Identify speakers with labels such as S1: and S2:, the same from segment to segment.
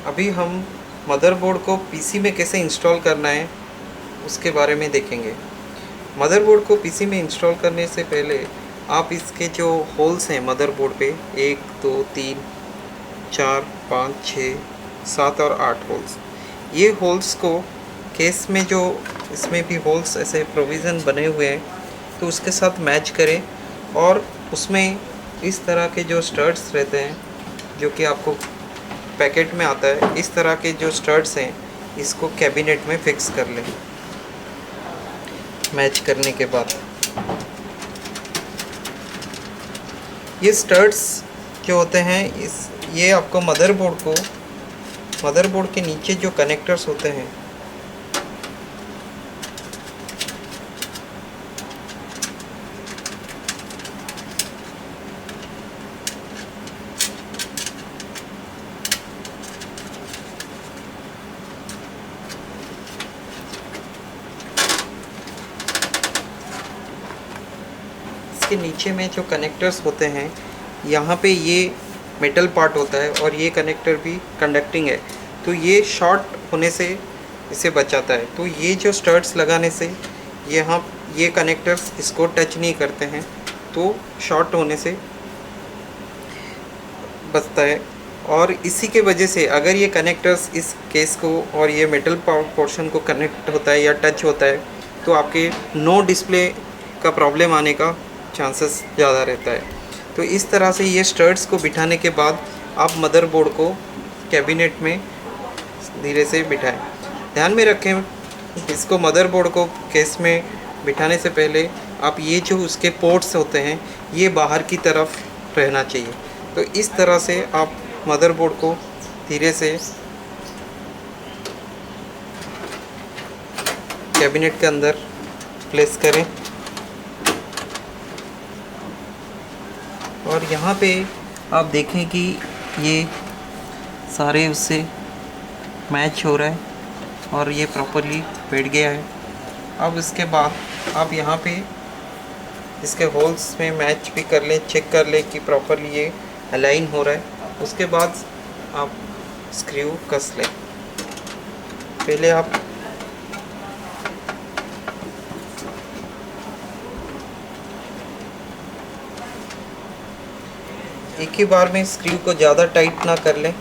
S1: अभी हम मदरबोर्ड को पीसी में कैसे इंस्टॉल करना है उसके बारे में देखेंगे। मदरबोर्ड को पीसी में इंस्टॉल करने से पहले आप इसके जो होल्स हैं मदरबोर्ड पे 1 2 3 4 5 6 7 और 8 होल्स, ये होल्स को केस में जो इसमें भी होल्स ऐसे प्रोविज़न बने हुए हैं तो उसके साथ मैच करें और उसमें इस तरह के जो स्टड्स रहते हैं जो कि आपको पैकेट में आता है, इस तरह के जो स्टड्स हैं इसको कैबिनेट में फिक्स कर लें। मैच करने के बाद ये स्टड्स जो होते हैं ये आपको मदरबोर्ड के नीचे जो कनेक्टर्स होते हैं इसके नीचे में जो कनेक्टर्स होते हैं यहाँ पे ये मेटल पार्ट होता है और ये कनेक्टर भी कंडक्टिंग है, तो ये शॉर्ट होने से इसे बचाता है। तो ये जो स्टड्स लगाने से यहाँ ये कनेक्टर्स इसको टच नहीं करते हैं, तो शॉर्ट होने से बचता है। और इसी के वजह से अगर ये कनेक्टर्स इस केस को और ये मेटल पोर्शन को कनेक्ट होता है या टच होता है तो आपके नो डिस्प्ले का प्रॉब्लम आने का चांसेस ज़्यादा रहता है। तो इस तरह से ये स्टड्स को बिठाने के बाद आप मदरबोर्ड को कैबिनेट में धीरे से बिठाएं। ध्यान में रखें इसको मदरबोर्ड को केस में बिठाने से पहले आप ये जो उसके पोर्ट्स होते हैं ये बाहर की तरफ रहना चाहिए। तो इस तरह से आप मदरबोर्ड को धीरे से कैबिनेट के अंदर प्लेस करें और यहाँ पे आप देखें कि ये सारे उससे मैच हो रहा है और ये प्रॉपरली बैठ गया है। अब इसके बाद आप यहाँ पे इसके होल्स में मैच भी कर लें, चेक कर लें कि प्रॉपरली ये अलाइन हो रहा है। उसके बाद आप स्क्रू कस लें। पहले आप एक ही बार में स्क्रू को ज़्यादा टाइट ना कर लें।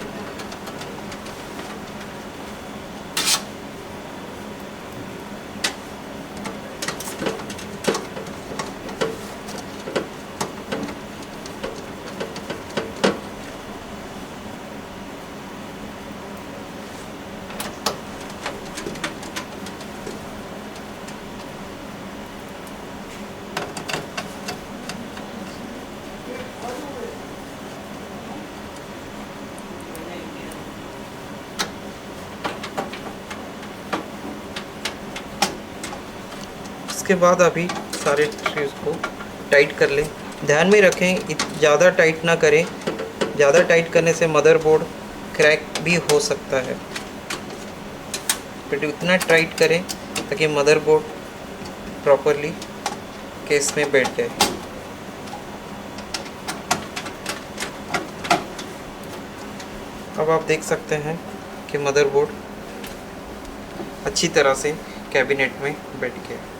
S1: उसके बाद अभी सारे स्क्रूज को टाइट कर लें। ध्यान में रखें ज़्यादा टाइट ना करें, ज़्यादा टाइट करने से मदरबोर्ड क्रैक भी हो सकता है। फिर उतना टाइट करें ताकि मदरबोर्ड प्रॉपरली केस में बैठ जाए। अब आप देख सकते हैं कि मदरबोर्ड अच्छी तरह से कैबिनेट में बैठ गया।